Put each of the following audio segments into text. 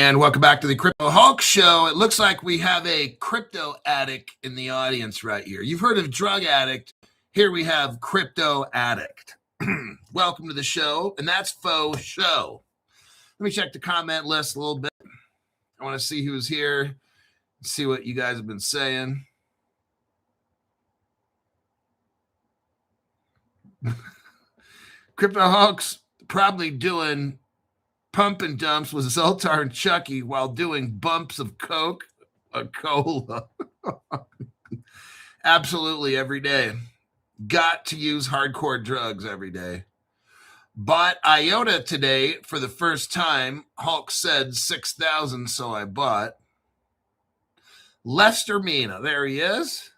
And welcome back to the Crypto Hulk Show. It looks like we have a crypto addict in the audience right here. You've heard of drug addict. Here we have crypto addict. Welcome to the show, and that's faux show. Let me check the comment list a little bit. I want to see who's here, see what you guys have been saying. Crypto Hulk's probably doing pump and dumps with Zoltar and Chucky while doing bumps of Coke or cola. Absolutely every day. Got to use hardcore drugs every day. Bought IOTA today for the first time. Hulk said 6,000, so I bought. Lester Mina, there he is.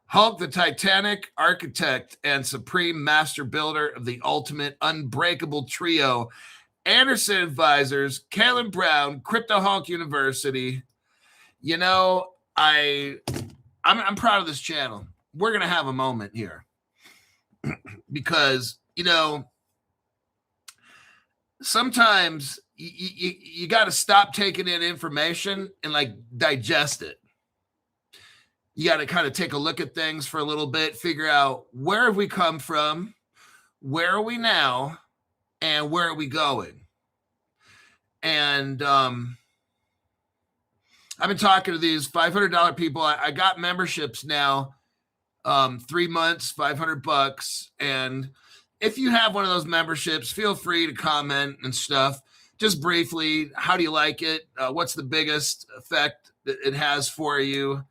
Hulk, the Titanic architect and supreme master builder of the ultimate unbreakable trio. Anderson Advisors, Caleb Brown, Crypto Hulk University. You know, I'm proud of this channel. We're going to have a moment here because, you know, sometimes you got to stop taking in information and like digest it. You got to kind of take a look at things for a little bit, figure out where have we come from, where are we now, and where are we going? And I've been talking to these $500 people. I got memberships now, 3 months, $500. And if you have one of those memberships, feel free to comment and stuff. Just briefly, how do you like it? What's the biggest effect that it has for you?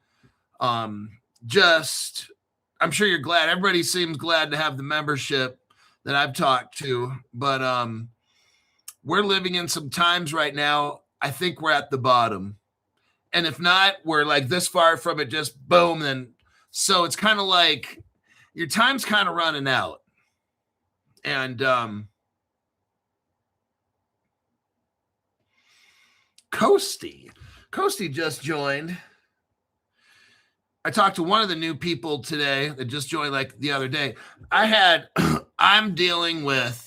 I'm sure you're glad. Everybody seems glad to have the membership that I've talked to, but we're living in some times right now. I think we're at the bottom. And if not, we're like this far from it, just boom. And so it's kind of like your time's kind of running out. And Coasty just joined. I talked to one of the new people today that just joined like the other day. I'm dealing with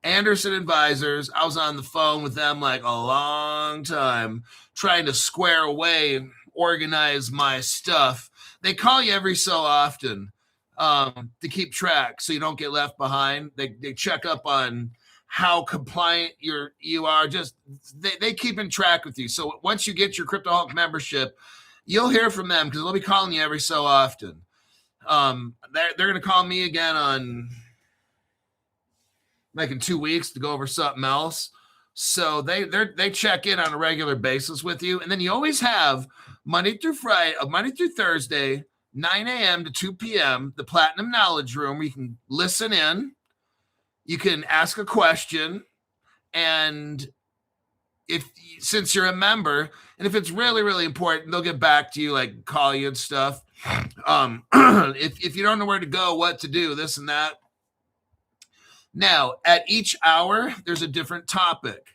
Anderson Advisors. I was on the phone with them like a long time trying to square away, organize my stuff. They call you every so often to keep track so you don't get left behind. They check up on how compliant you are. Just they keep in track with you. So once you get your Crypto Hulk membership, you'll hear from them because they'll be calling you every so often. They're going to call me again on like in 2 weeks to go over something else. So they check in on a regular basis with you. And then you always have Monday through Thursday, 9 a.m. to 2 p.m., the Platinum Knowledge Room, where you can listen in, you can ask a question, and since you're a member, and if it's really, really important, they'll get back to you, like call you and stuff. If you don't know where to go, what to do, this and that. Now, at each hour, there's a different topic.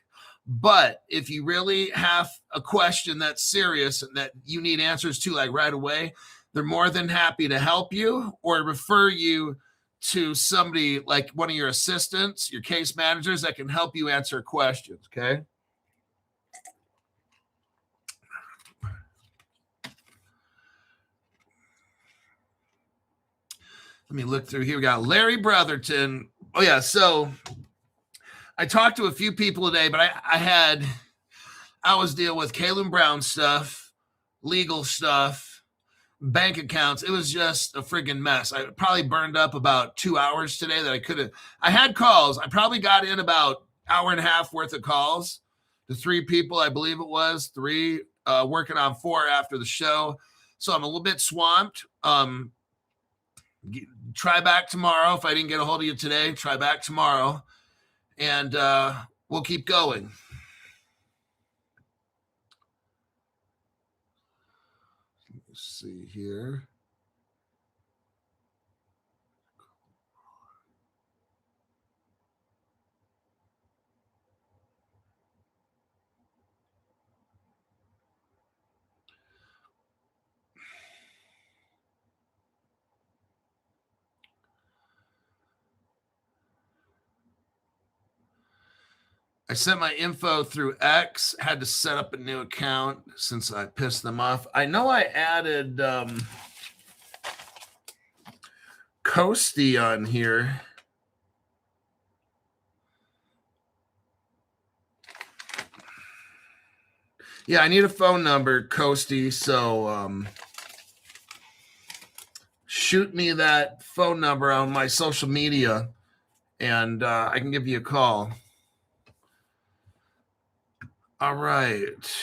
But if you really have a question that's serious and that you need answers to like right away, they're more than happy to help you or refer you to somebody like one of your assistants, your case managers that can help you answer questions, okay? Let me look through here. We got Larry Brotherton. Oh, yeah. So I talked to a few people today, but I was dealing with Caleb Brown stuff, legal stuff, bank accounts. It was just a friggin' mess. I probably burned up about 2 hours today that I could have. I had calls. I probably got in about hour and a half worth of calls to 3 people, I believe it was, 3, working on 4 after the show. So I'm a little bit swamped. Try back tomorrow. If I didn't get a hold of you today, try back tomorrow. And we'll keep going. Let's see here. I sent my info through X, had to set up a new account since I pissed them off. I know I added Coasty on here. Yeah, I need a phone number, Coasty, so shoot me that phone number on my social media, and I can give you a call. All right.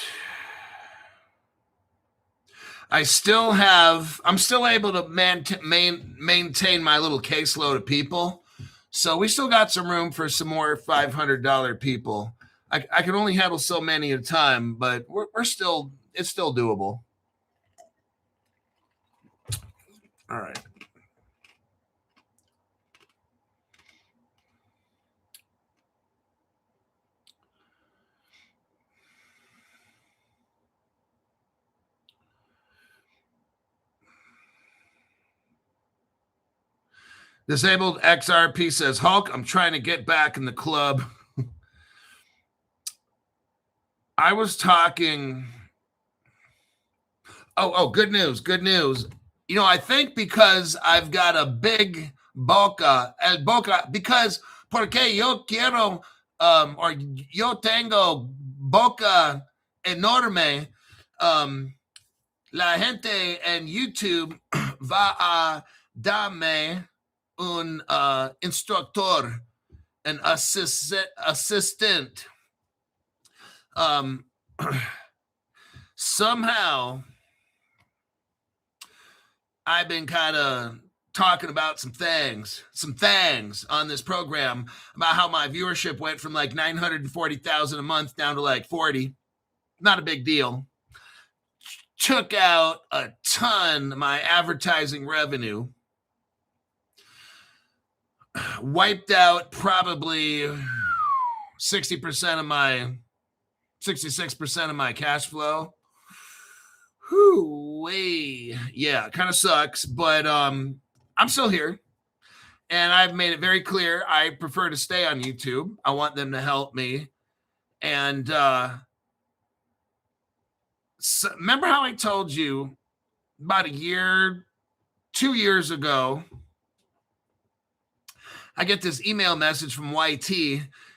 I'm still able to maintain my little caseload of people. So we still got some room for some more $500 people. I can only handle so many at a time, but it's still doable. All right. Disabled XRP says, Hulk, I'm trying to get back in the club. I was talking. Oh, good news. You know, I think because I've got a big boca, because porque yo quiero, or yo tengo boca enorme, la gente en YouTube va a darme un instructor, an assistant. Somehow I've been kind of talking about some things on this program about how my viewership went from like 940,000 a month down to like 40. Not a big deal. Took out a ton of my advertising revenue. Wiped out probably 66% of my cash flow. Yeah, kind of sucks, but I'm still here, and I've made it very clear I prefer to stay on YouTube. I want them to help me, and so remember how I told you about 2 years ago, I get this email message from YT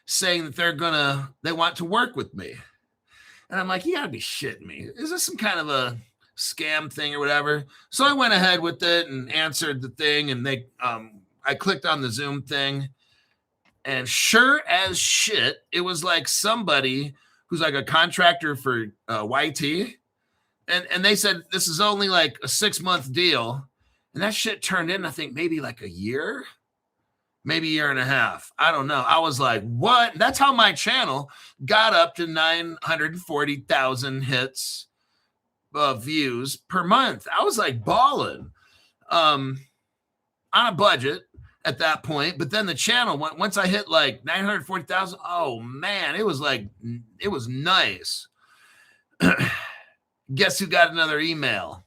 saying that they want to work with me. And I'm like, you gotta be shitting me. Is this some kind of a scam thing or whatever? So I went ahead with it and answered the thing, and I clicked on the Zoom thing, and sure as shit, it was like somebody who's like a contractor for YT. And they said, this is only like a 6-month deal. And that shit turned in, I think, maybe like a year. Maybe a year and a half. I don't know. I was like, what? That's how my channel got up to 940,000 hits, views per month. I was like balling on a budget at that point. But then the channel, once I hit like 940,000, oh man, it was nice. Guess who got another email?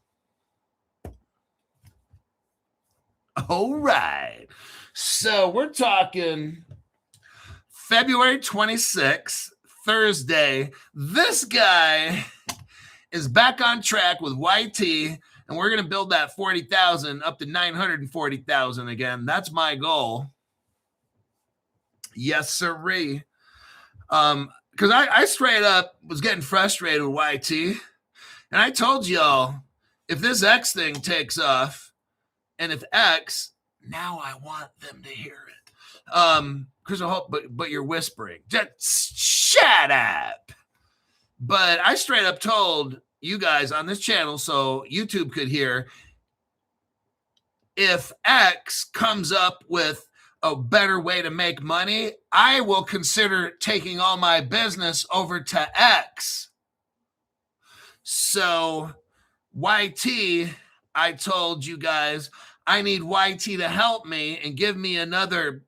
All right. So we're talking February 26th, Thursday. This guy is back on track with YT, and we're going to build that 40,000 up to 940,000 again. That's my goal. Yes, sirree. Because I straight up was getting frustrated with YT. And I told y'all, if this X thing takes off, and if X... Now I want them to hear it. Because I hope, but you're whispering. Just shut up. But I straight up told you guys on this channel so YouTube could hear, if X comes up with a better way to make money, I will consider taking all my business over to X. So YT, I told you guys, I need YT to help me and give me another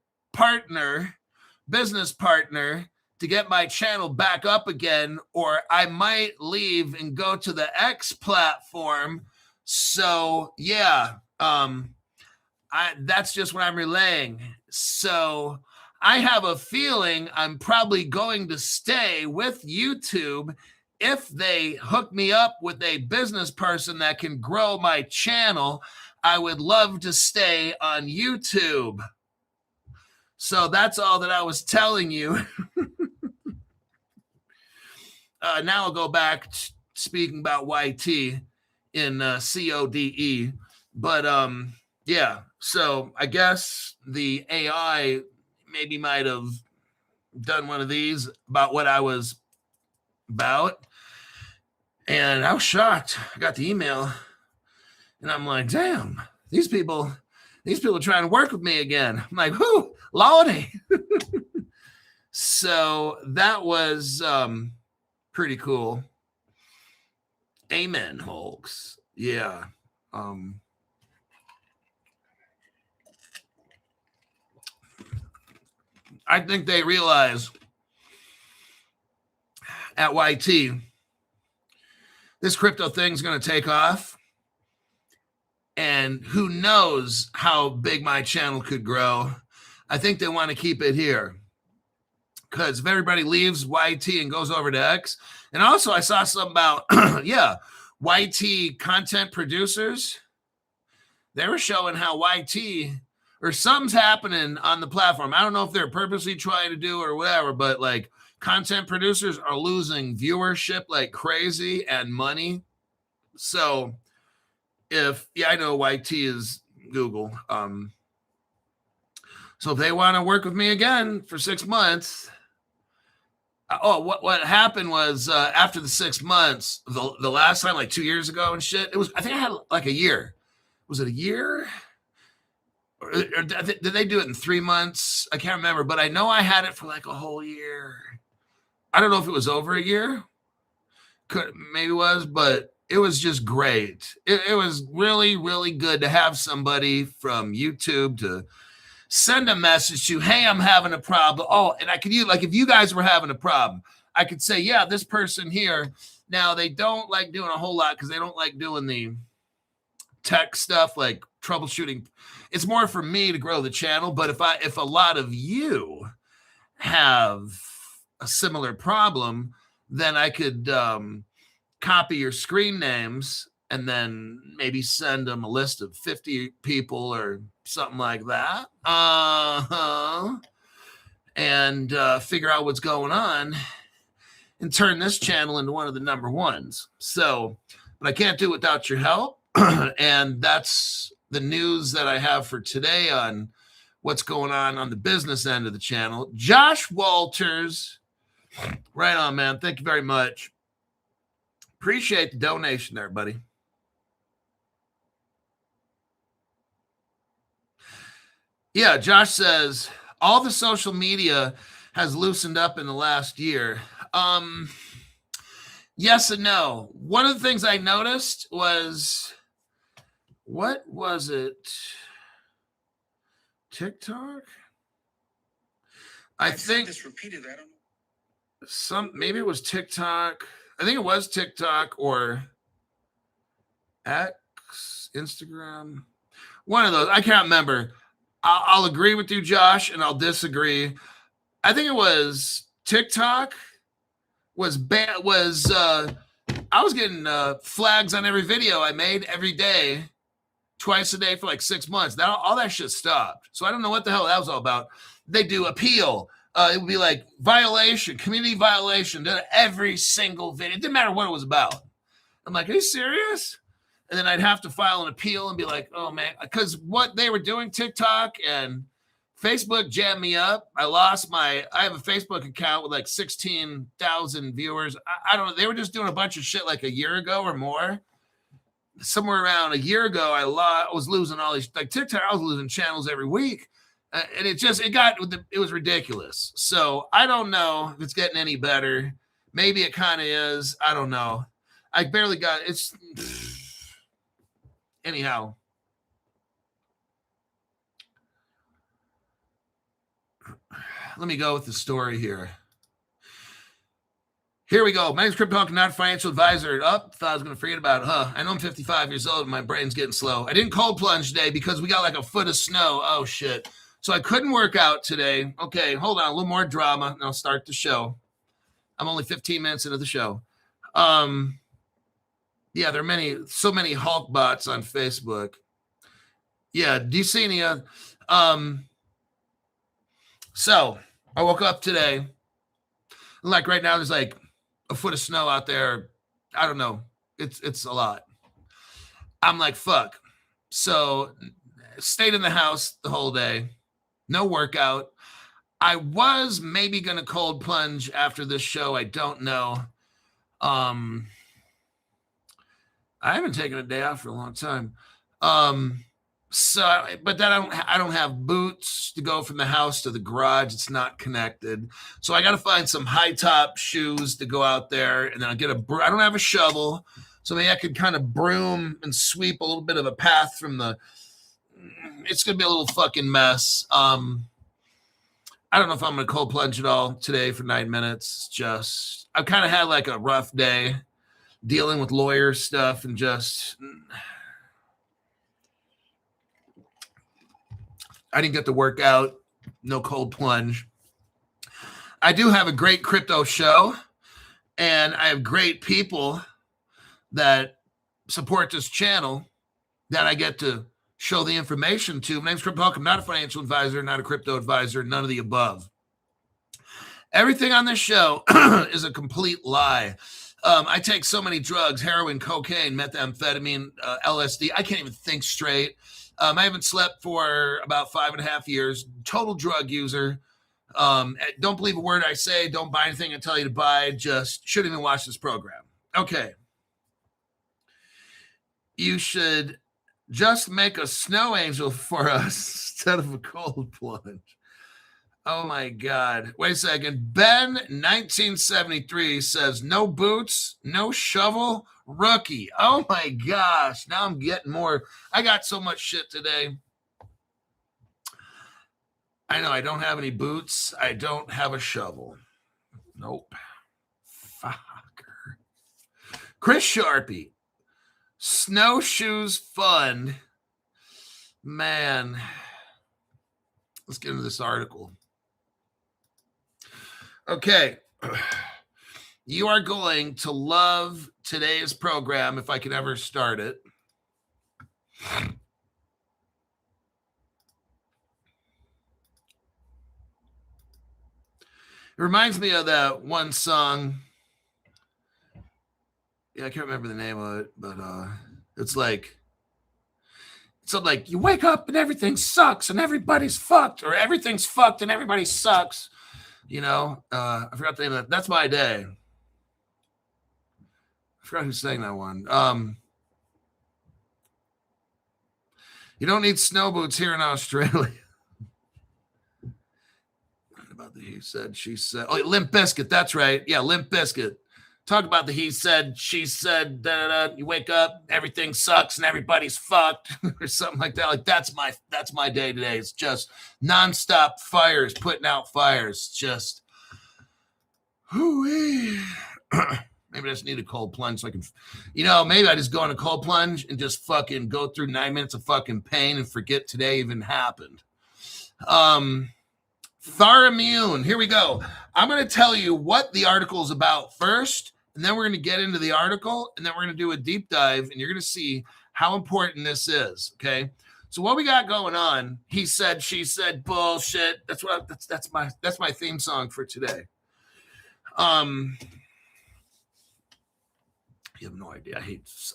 business partner to get my channel back up again, or I might leave and go to the X platform. So yeah, that's just what I'm relaying. So I have a feeling I'm probably going to stay with YouTube if they hook me up with a business person that can grow my channel. I would love to stay on YouTube. So that's all that I was telling you. Now I'll go back speaking about YT in CODE. But yeah, so I guess the AI maybe might have done one of these about what I was about. And I was shocked. I got the email and I'm like, damn, these people are trying to work with me again. I'm like, whoo, lordy. So that was pretty cool. Amen, folks. Yeah. I think they realize at YT, this crypto thing's going to take off. And who knows how big my channel could grow. I think they want to keep it here. Because if everybody leaves YT and goes over to X. And also I saw something about, YT content producers. They were showing how YT, or something's happening on the platform. I don't know if they're purposely trying to do or whatever, but like content producers are losing viewership like crazy and money. So I know YT is Google. So if they want to work with me again for 6 months, what happened was after the 6 months, the last time, like 2 years ago and shit, I think I had like a year. Was it a year? Or did they do it in 3 months? I can't remember, but I know I had it for like a whole year. I don't know if it was over a year. Maybe it was, but it was just great. It was really, really good to have somebody from YouTube to send a message to, hey, I'm having a problem. Oh, and I could use, like, if you guys were having a problem, I could say, yeah, this person here. Now, they don't like doing a whole lot because they don't like doing the tech stuff, like troubleshooting. It's more for me to grow the channel. But if a lot of you have a similar problem, then I could copy your screen names and then maybe send them a list of 50 people or something like that. And figure out what's going on and turn this channel into one of the number ones. So, but I can't do it without your help. And that's the news that I have for today on what's going on the business end of the channel. Josh Walters, right on, man. Thank you very much. Appreciate the donation there, buddy. Yeah, Josh says, all the social media has loosened up in the last year. Yes and no. One of the things I noticed was, what was it? TikTok? I think this repeated. I don't know. Maybe it was TikTok. I think it was TikTok or X, Instagram. One of those. I can't remember. I'll agree with you, Josh, and I'll disagree. I think it was TikTok was bad. I was getting flags on every video I made every day, twice a day for like 6 months. All that shit stopped. So I don't know what the hell that was all about. They do appeal. It would be like violation, community violation, every single video. It didn't matter what it was about. I'm like, are you serious? And then I'd have to file an appeal and be like, oh, man, because what they were doing, TikTok and Facebook jammed me up. I have a Facebook account with like 16,000 viewers. I don't know. They were just doing a bunch of shit like a year ago or more. Somewhere around a year ago, I was losing all these, like TikTok, I was losing channels every week. And it was ridiculous. So I don't know if it's getting any better. Maybe it kind of is. I don't know. I barely got it's. Anyhow. Let me go with the story here. Here we go. My name's Crypto Hawk, not a financial advisor. Thought I was going to forget about it. I know I'm 55 years old and my brain's getting slow. I didn't cold plunge today because we got like a foot of snow. Oh, shit. So I couldn't work out today. Okay, hold on, a little more drama, and I'll start the show. I'm only 15 minutes into the show. Yeah, there are so many Hulk bots on Facebook. Yeah, do you see any? So I woke up today, and like right now, there's like a foot of snow out there. I don't know. It's a lot. I'm like, fuck. So stayed in the house the whole day. No workout. I was maybe going to cold plunge after this show. I don't know. I haven't taken a day off for a long time. But then I don't have boots to go from the house to the garage. It's not connected. So I got to find some high top shoes to go out there, and then I'll get I don't have a shovel. So maybe I could kind of broom and sweep a little bit of a path from it's going to be a little fucking mess. I don't know if I'm going to cold plunge at all today for 9 minutes. Just, I've kind of had like a rough day dealing with lawyer stuff and just, I didn't get to work out. No cold plunge. I do have a great crypto show, and I have great people that support this channel that I get to show the information to. My name's Crypto Hulk. I'm not a financial advisor, not a crypto advisor, none of the above. Everything on this show is a complete lie. I take so many drugs: heroin, cocaine, methamphetamine, LSD. I can't even think straight. I haven't slept for about 5.5 years. Total drug user. Don't believe a word I say. Don't buy anything I tell you to buy. Just shouldn't even watch this program. Okay. You should just make a snow angel for us instead of a cold plunge. Oh my God. Wait a second. Ben 1973 says no boots, no shovel, rookie. Oh my gosh. Now I'm getting more. I got so much shit today. I know I don't have any boots. I don't have a shovel. Nope. Fucker. Chris Sharpie. Snowshoes fund. Man. Let's get into this article. Okay. You are going to love today's program if I can ever start it. It reminds me of that one song. Yeah, I can't remember the name of it, but it's like something like, you wake up and everything sucks and everybody's fucked, or everything's fucked and everybody sucks. You know, I forgot the name of that. That's My Day. I forgot who sang that one. You don't need snow boots here in Australia. About the he said, she said. Oh, Limp Bizkit. That's right. Yeah, Limp Bizkit. Talk about the he said, she said, you wake up, everything sucks and everybody's fucked or something like that. Like that's my day today. It's just nonstop fires, putting out fires. Just maybe I just need a cold plunge so I can, maybe I just go in a cold plunge and just fucking go through 9 minutes of fucking pain and forget today even happened. Thormune. Here we go. I'm going to tell you what the article is about first, and then we're going to get into the article, and then we're going to do a deep dive, and you're going to see how important this is. Okay. So what we got going on? He said, she said, bullshit. That's my theme song for today. You have no idea.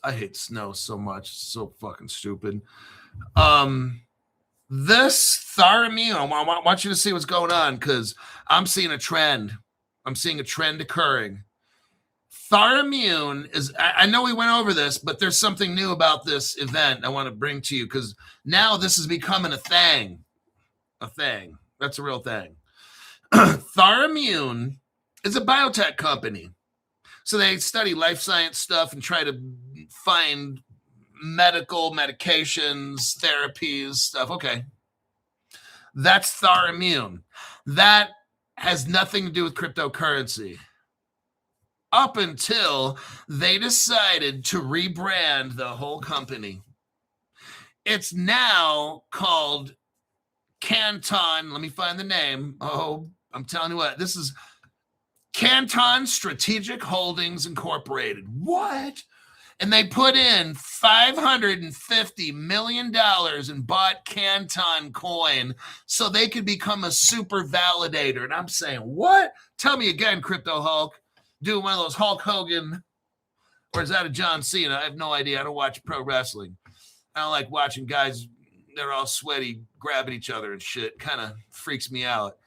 I hate snow so much. It's so fucking stupid. This Thormune, I want you to see what's going on because I'm seeing a trend. I'm seeing a trend occurring. Thormune is, I know we went over this, but there's something new about this event I want to bring to you because now this is becoming a thing. A thing. That's a real thing. Thormune is a biotech company. So they study life science stuff and try to find medications, therapies, stuff. Okay. That's Thormune. That has nothing to do with cryptocurrency. Up until they decided to rebrand the whole company. It's now called Canton. Let me find the name. Oh, I'm telling you what, this is Canton Strategic Holdings Incorporated. What? And they put in $550 million and bought Canton coin so they could become a super validator. And I'm saying, what? Tell me again, Crypto Hulk. Doing one of those Hulk Hogan, or is that a John Cena? I have no idea. I don't watch pro wrestling. I don't like watching guys, they're all sweaty, grabbing each other and shit. Kind of freaks me out.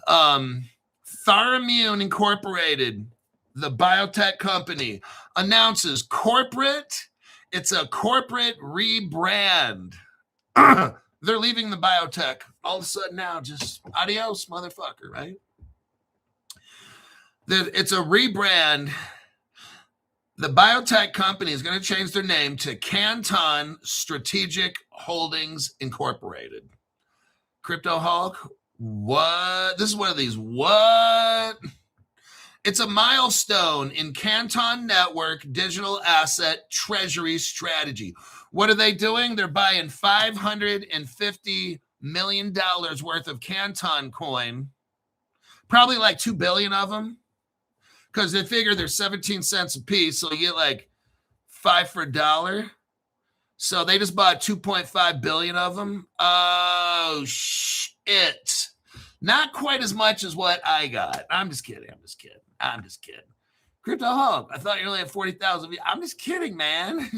Thormune Incorporated, the biotech company, announces it's a corporate rebrand. They're leaving the biotech. All of a sudden now, just adios, motherfucker, right? It's a rebrand. The biotech company is going to change their name to Canton Strategic Holdings Incorporated. Crypto Hulk, what? This is one of these, what? It's a milestone in Canton Network digital asset treasury strategy. What are they doing? They're buying $550 million worth of Canton coin, probably like 2 billion of them, because they figure they're 17 cents a piece, so you get like 5 for $1. So they just bought 2.5 billion of them. Oh, shit. Not quite as much as what I got. I'm just kidding. Crypto Hulk, I thought you only had 40,000. I'm just kidding, man.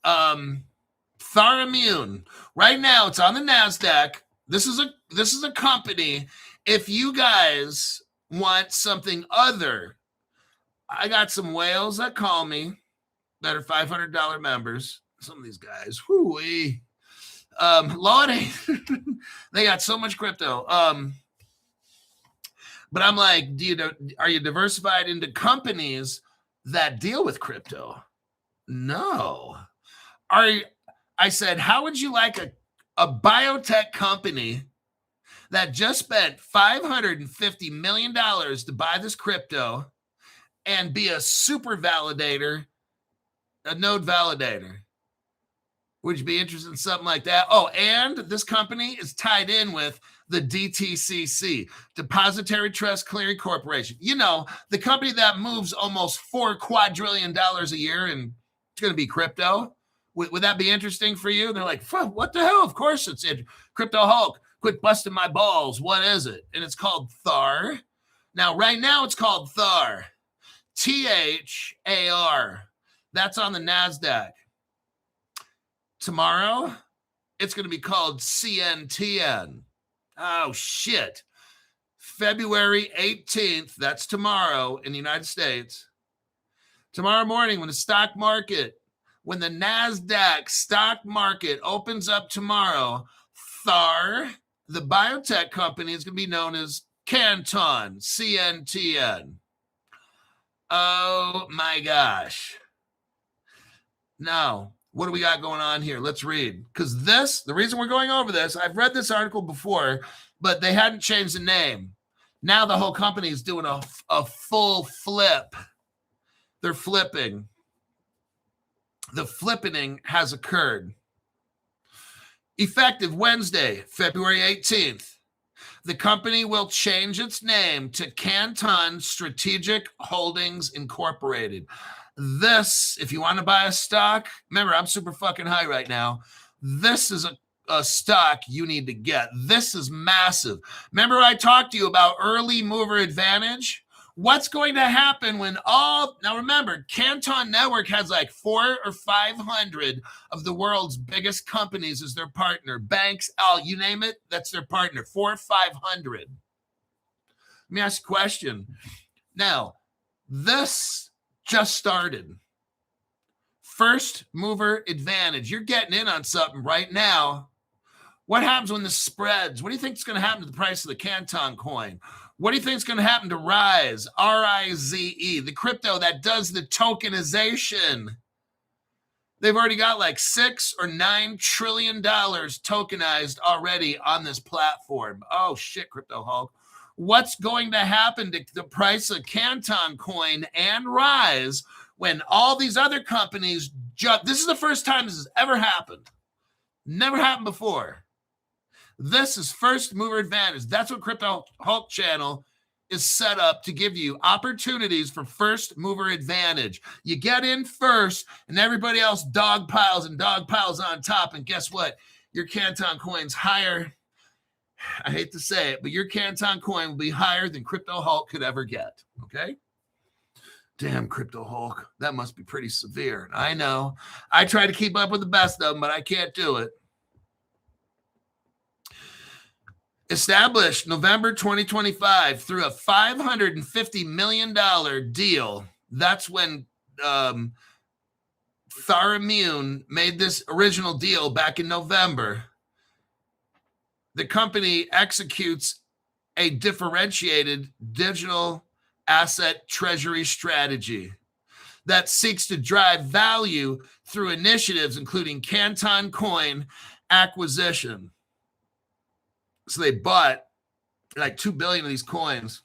Thormune. Right now, it's on the NASDAQ. This is a company. If you guys want something other, I got some whales that call me that are $500 members. Some of these guys, whoo-wee. Lordy, they got so much crypto. But I'm like, are you diversified into companies that deal with crypto? No. I said, how would you like a biotech company that just spent $550 million to buy this crypto and be a super validator, a node validator? Would you be interested in something like that? Oh, and this company is tied in with the DTCC, Depository Trust Clearing Corporation. You know, the company that moves almost $4 quadrillion a year, and it's going to be crypto. Would that be interesting for you? And they're like, what the hell? Of course it's Crypto Hulk. Quit busting my balls. What is it? And it's called Thar. Now, right now, it's called Thar. THAR. That's on the NASDAQ. Tomorrow, it's going to be called CNTN. Oh, shit. February 18th, that's tomorrow in the United States. Tomorrow morning, when the NASDAQ stock market opens up tomorrow, Thar, the biotech company, is going to be known as Canton, CNTN. Oh, my gosh. Now, what do we got going on here? Let's read. Because the reason we're going over this, I've read this article before, but they hadn't changed the name. Now the whole company is doing a full flip. They're flipping. The flippening has occurred. Effective Wednesday, February 18th, the company will change its name to Canton Strategic Holdings Incorporated. This, if you want to buy a stock, remember, I'm super fucking high right now. This is a stock you need to get. This is massive. Remember I talked to you about early mover advantage? What's going to happen when now remember, Canton Network has like 400 or 500 of the world's biggest companies as their partner. Banks, you name it, that's their partner. 400 or 500. Let me ask a question. Now, this just started. First mover advantage. You're getting in on something right now. What happens when this spreads? What do you think is going to happen to the price of the Canton coin? What do you think is going to happen to Rise, RIZE, the crypto that does the tokenization? They've already got like $6 or $9 trillion tokenized already on this platform. Oh, shit, Crypto Hulk. What's going to happen to the price of Canton coin and Rise when all these other companies jump? This is the first time this has ever happened. Never happened before. This is first mover advantage. That's what Crypto Hulk channel is set up to give you, opportunities for first mover advantage. You get in first and everybody else dog piles on top. And guess what? Your Canton coin's higher. I hate to say it, but your Canton coin will be higher than Crypto Hulk could ever get. Okay? Damn, Crypto Hulk. That must be pretty severe. I know. I try to keep up with the best of them, but I can't do it. Established November 2025 through a $550 million deal. That's when Thormune made this original deal back in November. The company executes a differentiated digital asset treasury strategy that seeks to drive value through initiatives including Canton coin acquisition. So they bought like 2 billion of these coins.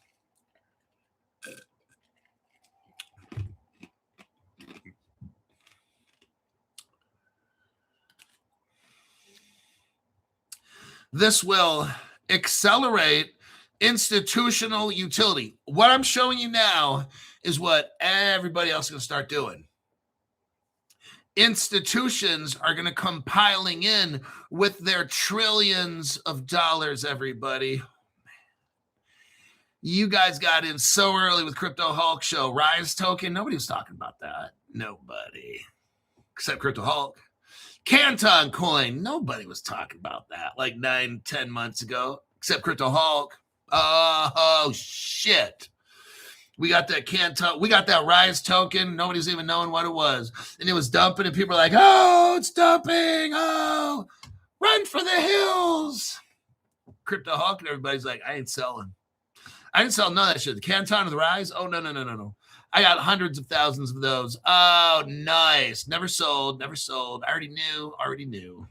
This will accelerate institutional utility. What I'm showing you now is what everybody else is going to start doing. Institutions are going to come piling in with their trillions of dollars, everybody. You guys got in so early with Crypto Hulk show. Rise token, nobody was talking about that. Nobody. Except Crypto Hulk. Canton coin, nobody was talking about that like 9-10 months ago. Except Crypto Hulk. Oh, shit. We got that Canton, we got that Rise token. Nobody's even knowing what it was. And it was dumping, and people are like, oh, it's dumping. Oh, run for the hills. Crypto Hulk and everybody's like, I ain't selling. I didn't sell none of that shit. The Canton or the Rise? Oh, no. I got hundreds of thousands of those. Oh, nice. Never sold. I already knew.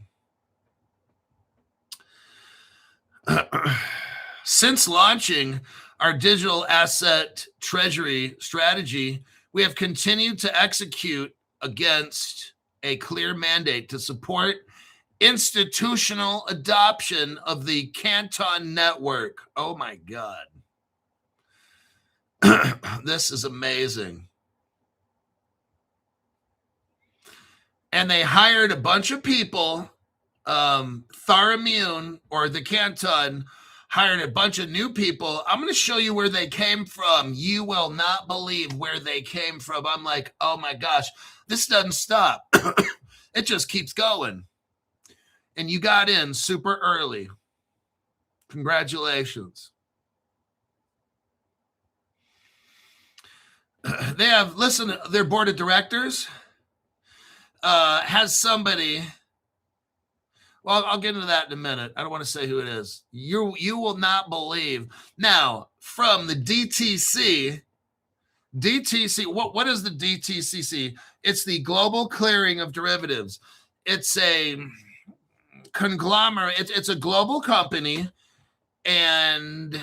Since launching our digital asset treasury strategy, we have continued to execute against a clear mandate to support institutional adoption of the Canton network. Oh my God. This is amazing. And they hired a bunch of people. Thormune or the Canton hired a bunch of new people. I'm going to show you where they came from. You will not believe where they came from. I'm like, oh my gosh, this doesn't stop. It just keeps going. And you got in super early. Congratulations. They have, listen, their board of directors has somebody. Well, I'll get into that in a minute. I don't want to say who it is. You will not believe. Now, from the DTC, what is the DTCC? It's the Global Clearing of Derivatives. It's a conglomerate. It's a global company, and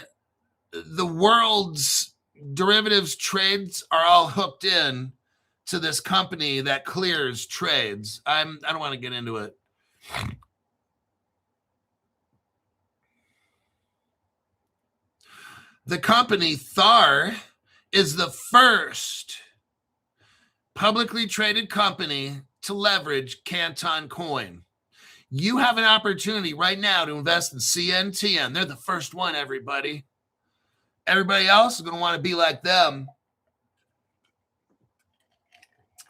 the world's derivatives trades are all hooked in to this company that clears trades. I don't want to get into it. The company Thor is the first publicly traded company to leverage Canton coin. You have an opportunity right now to invest in CNTN. They're the first one, everybody. Everybody else is going to want to be like them.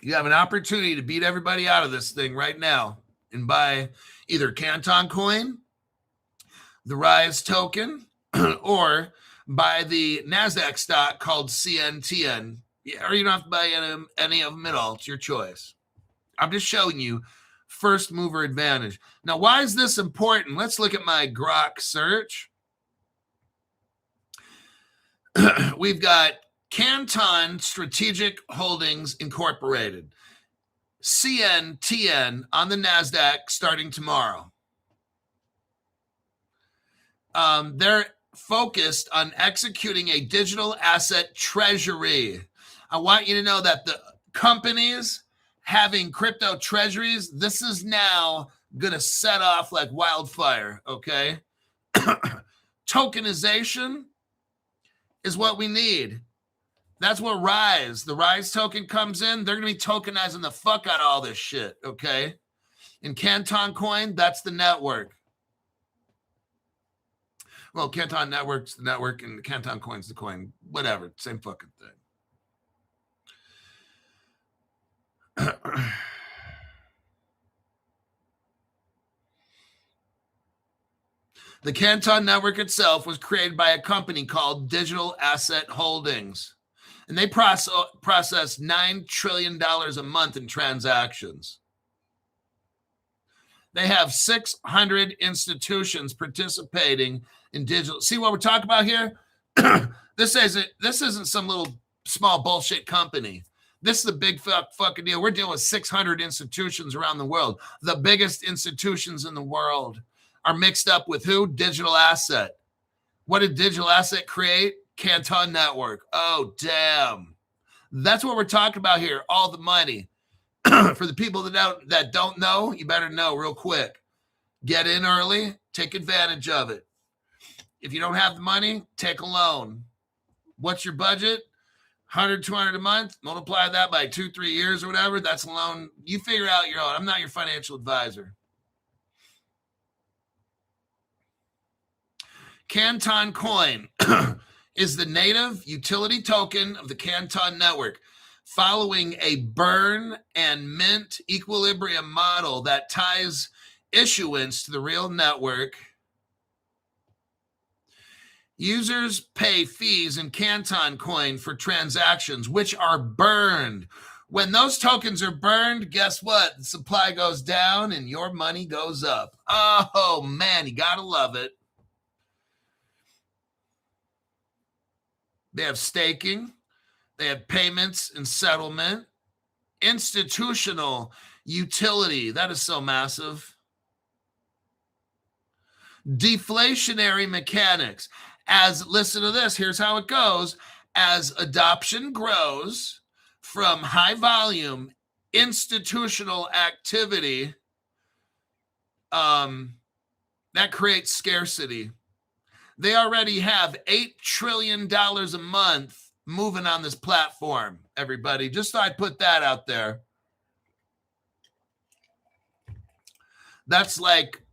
You have an opportunity to beat everybody out of this thing right now and buy either Canton coin, the Rise token, or buy the NASDAQ stock called CNTN. Or you don't have to buy any of them at all. It's your choice. I'm just showing you first mover advantage. Now, why is this important? Let's look at my Grok search. We've got Canton Strategic Holdings Incorporated, CNTN, on the NASDAQ starting tomorrow. They're focused on executing a digital asset treasury. I want you to know that the companies having crypto treasuries, this is now gonna set off like wildfire, okay? Tokenization is what we need. That's what the Rise token comes in. They're going to be tokenizing the fuck out of all this shit, okay? In Canton Coin, that's the network. Well, Canton Network's the network and Canton Coin's the coin. Whatever, same fucking thing. The Canton Network itself was created by a company called Digital Asset Holdings, and they process $9 trillion a month in transactions. They have 600 institutions participating in digital. See what we're talking about here? This isn't some little small bullshit company. This is the big fucking deal. We're dealing with 600 institutions around the world. The biggest institutions in the world are mixed up with who? Digital Asset. What did Digital Asset create? Canton Network. Oh, damn. That's what we're talking about here. All the money. For the people that don't know, you better know real quick. Get in early. Take advantage of it. If you don't have the money, take a loan. What's your budget? 100, 200 a month. Multiply that by 2-3 years or whatever. That's a loan. You figure out your own. I'm not your financial advisor. Canton Coin is the native utility token of the Canton Network, following a burn and mint equilibrium model that ties issuance to the real network. Users pay fees in Canton Coin for transactions, which are burned. When those tokens are burned, guess what? The supply goes down and your money goes up. Oh, man, you gotta love it. They have staking. They have payments and settlement. Institutional utility. That is so massive. Deflationary mechanics. Listen to this. Here's how it goes. As adoption grows from high volume institutional activity, that creates scarcity. They already have $8 trillion a month moving on this platform, everybody. Just thought I'd put that out there. That's like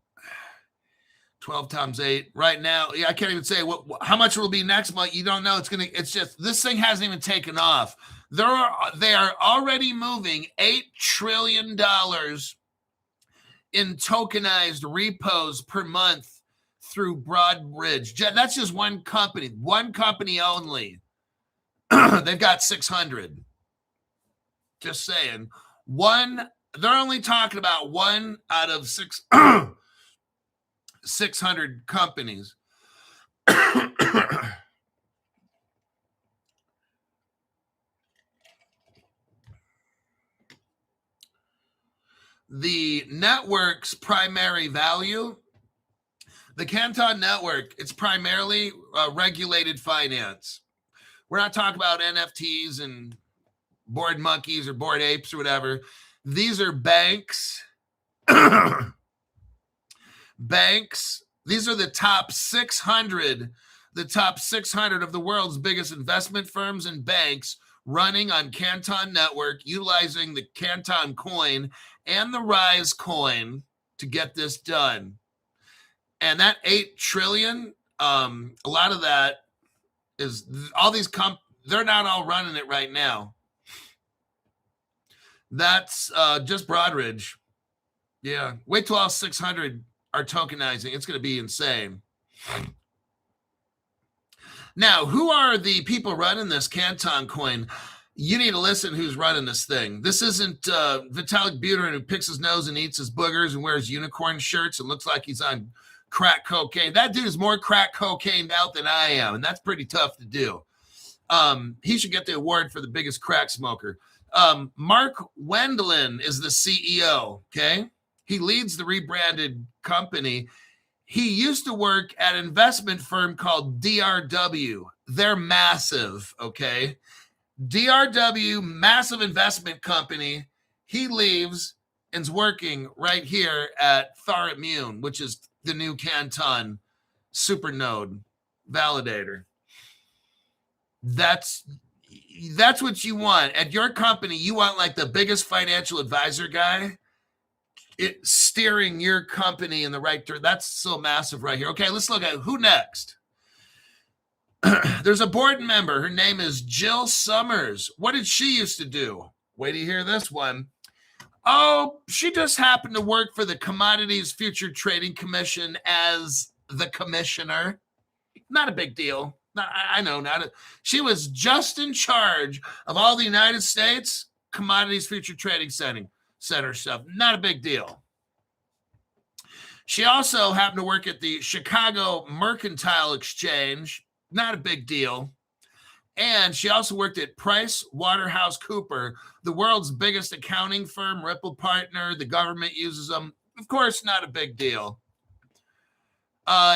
12 times 8 right now. Yeah, I can't even say how much it will be next month. You don't know. It's just, this thing hasn't even taken off. They are already moving $8 trillion in tokenized repos per month through Broadbridge. That's just one company only. They've got 600. Just saying. They're only talking about one out of 600 companies. The network's primary value, the Canton Network, it's primarily regulated finance. We're not talking about NFTs and bored monkeys or bored apes or whatever. These are banks. Banks. These are the top 600 of the world's biggest investment firms and banks running on Canton Network, utilizing the Canton Coin and the Rise Coin to get this done. And that 8 trillion, a lot of that is all these they're not all running it right now. That's just Broadbridge. Yeah. Wait till all 600 are tokenizing. It's going to be insane. Now, who are the people running this Canton Coin? You need to listen who's running this thing. This isn't Vitalik Buterin who picks his nose and eats his boogers and wears unicorn shirts and looks like he's on crack cocaine. That dude is more crack cocaine out than I am, and that's pretty tough to do. He should get the award for the biggest crack smoker. Mark Wendelin is the CEO, okay? He leads the rebranded company. He used to work at an investment firm called DRW. They're massive, okay? DRW, massive investment company. He leaves and's working right here at Thormune, which is the new Canton supernode validator. That's what you want at your company. You want like the biggest financial advisor guy steering your company in the right direction. That's so massive right here. Okay, let's look at who next. There's a board member. Her name is Jill Summers. What did she used to do? Wait till you hear this one. Oh, she just happened to work for the Commodities Future Trading Commission as the commissioner. Not a big deal. I know, she was just in charge of all the United States Commodities Future Trading Center stuff. Not a big deal. She also happened to work at the Chicago Mercantile Exchange. Not a big deal. And she also worked at Price Waterhouse Cooper, the world's biggest accounting firm, Ripple Partner. The government uses them. Of course, not a big deal.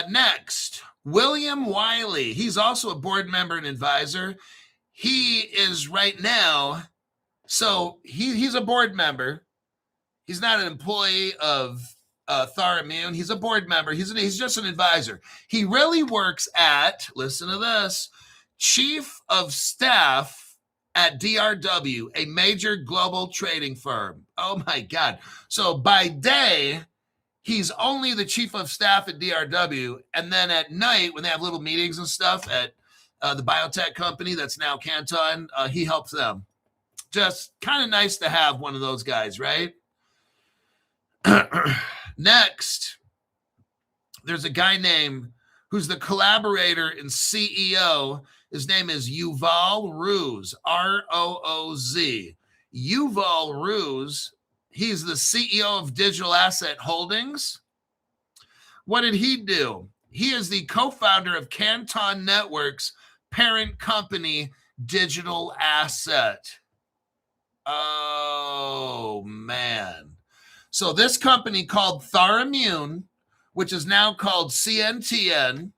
Next, William Wiley. He's also a board member and advisor. He is right now, so he's a board member. He's not an employee of Thormune. He's a board member. He's just an advisor. He really works at, listen to this, Chief of Staff at DRW, a major global trading firm. Oh my God. So by day, he's only the chief of staff at DRW. And then at night, when they have little meetings and stuff at the biotech company that's now Canton, he helps them. Just kind of nice to have one of those guys, right? Next, there's a guy named who's the collaborator and CEO. His name is Yuval Rooz, R-O-O-Z. Yuval Rooz, he's the CEO of Digital Asset Holdings. What did he do? He is the co-founder of Canton Network's parent company, Digital Asset. Oh, man. So this company called Thormune, which is now called CNTN,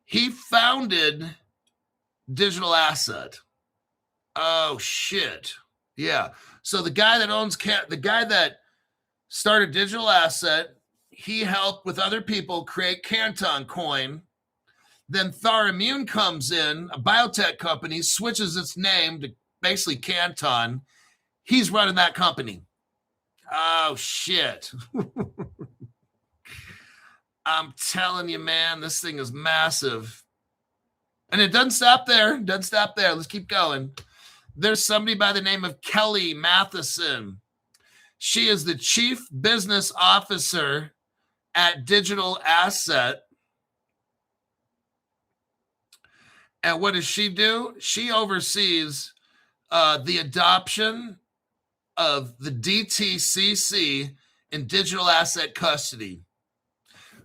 he founded Digital Asset. Oh, shit. Yeah. So the guy that started Digital Asset, he helped with other people create Canton Coin. Then Thormune comes in, a biotech company, switches its name to basically Canton. He's running that company. Oh, shit. I'm telling you, man, this thing is massive. And it doesn't stop there. Let's keep going. There's somebody by the name of Kelly Matheson. She is the chief business officer at Digital Asset. And what does she do? She oversees the adoption of the DTCC in digital asset custody.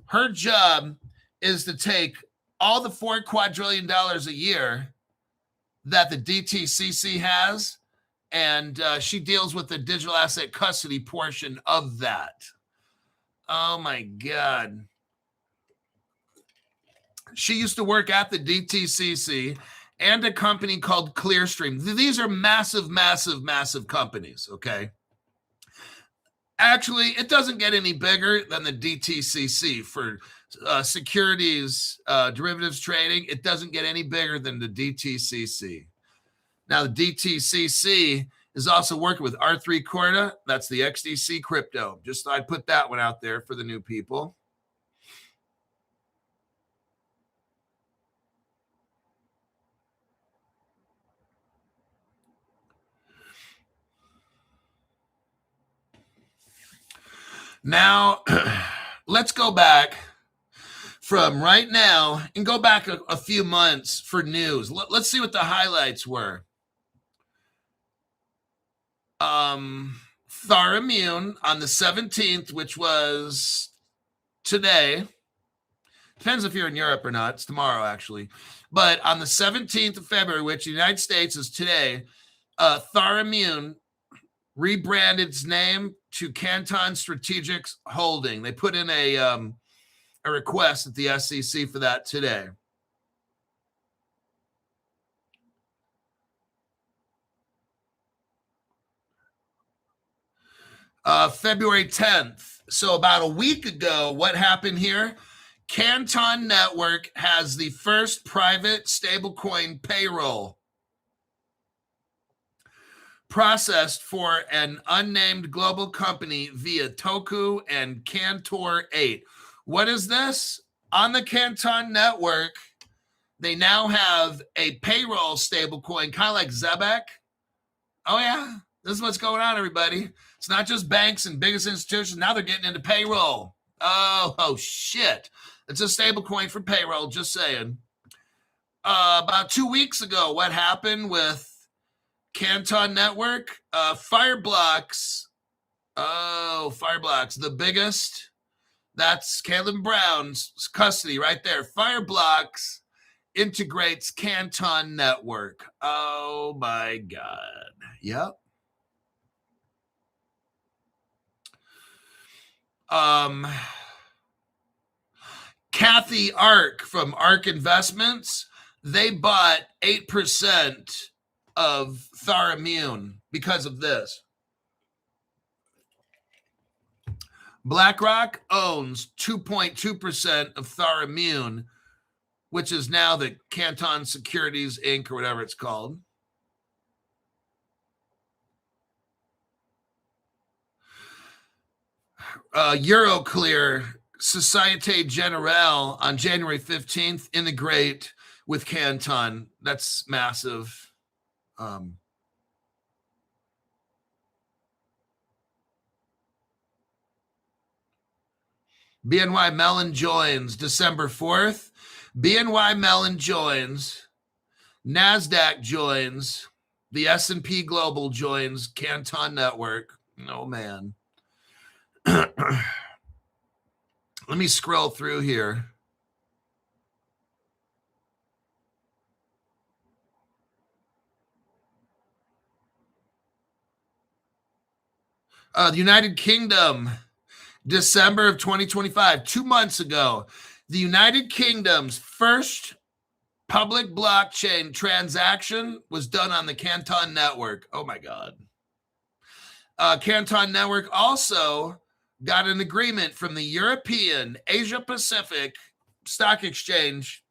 Her job is to take all the $4 quadrillion a year that the DTCC has, and she deals with the digital asset custody portion of that. Oh, my God. She used to work at the DTCC and a company called Clearstream. These are massive, massive, massive companies, okay? Actually, it doesn't get any bigger than the DTCC for securities, derivatives trading. It doesn't get any bigger than the DTCC. Now, the DTCC is also working with R3 Corda. That's the XDC crypto. Just thought I'd put that one out there for the new people. Now, let's go back from right now and go back a few months for news. Let's see what the highlights were. Thormune on the 17th, which was today. Depends if you're in Europe or not. It's tomorrow, actually. But on the 17th of February, which the United States is today, Thormune rebranded its name to Canton Strategics Holding. They put in a request at the SEC for that today. February 10th. So about a week ago, what happened here? Canton Network has the first private stablecoin payroll processed for an unnamed global company via Toku and Cantor 8. What is this? On the Canton Network, they now have a payroll stablecoin, kind of like Zebek. Oh, yeah. This is what's going on, everybody. It's not just banks and biggest institutions. Now they're getting into payroll. Oh shit. It's a stablecoin for payroll, just saying. About 2 weeks ago, what happened with Canton Network? Fireblocks. Oh, Fireblocks, the biggest. That's Caleb Brown's custody right there. Fireblocks integrates Canton Network. Oh my God. Yep. Kathy Ark from Ark Investments, they bought 8% of Thormune because of this. BlackRock owns 2.2% of Thormune, which is now the Canton Securities Inc. or whatever it's called. Euroclear, Societe Generale on January 15th, integrate with Canton. That's massive. BNY Mellon joins December 4th. BNY Mellon joins. NASDAQ joins. The S&P Global joins Canton Network. Oh, man. Let me scroll through here. The United Kingdom, December of 2025, 2 months ago, the United Kingdom's first public blockchain transaction was done on the Canton Network. Oh, my God. Canton Network also got an agreement from the European Asia Pacific Stock Exchange.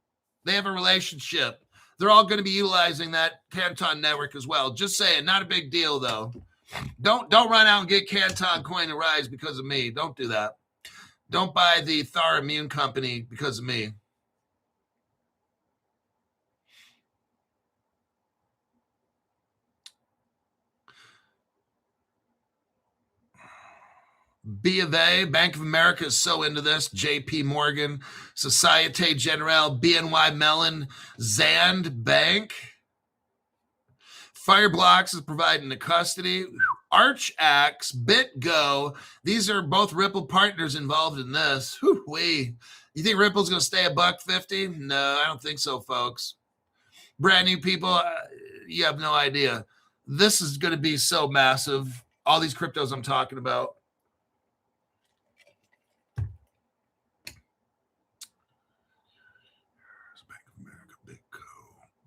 They have a relationship. They're all going to be utilizing that Canton Network as well. Just saying, not a big deal, though. Don't run out and get Canton Coin to Rise because of me. Don't do that. Don't buy the Thormune company because of me. B of A, Bank of America is so into this. JP Morgan, Societe Generale, BNY Mellon, Zand Bank. Fireblocks is providing the custody. Archax, BitGo. These are both Ripple partners involved in this. Whew-wee. You think Ripple's going to stay $1.50? No, I don't think so, folks. Brand new people, you have no idea. This is going to be so massive. All these cryptos I'm talking about. Bank of America, BitGo,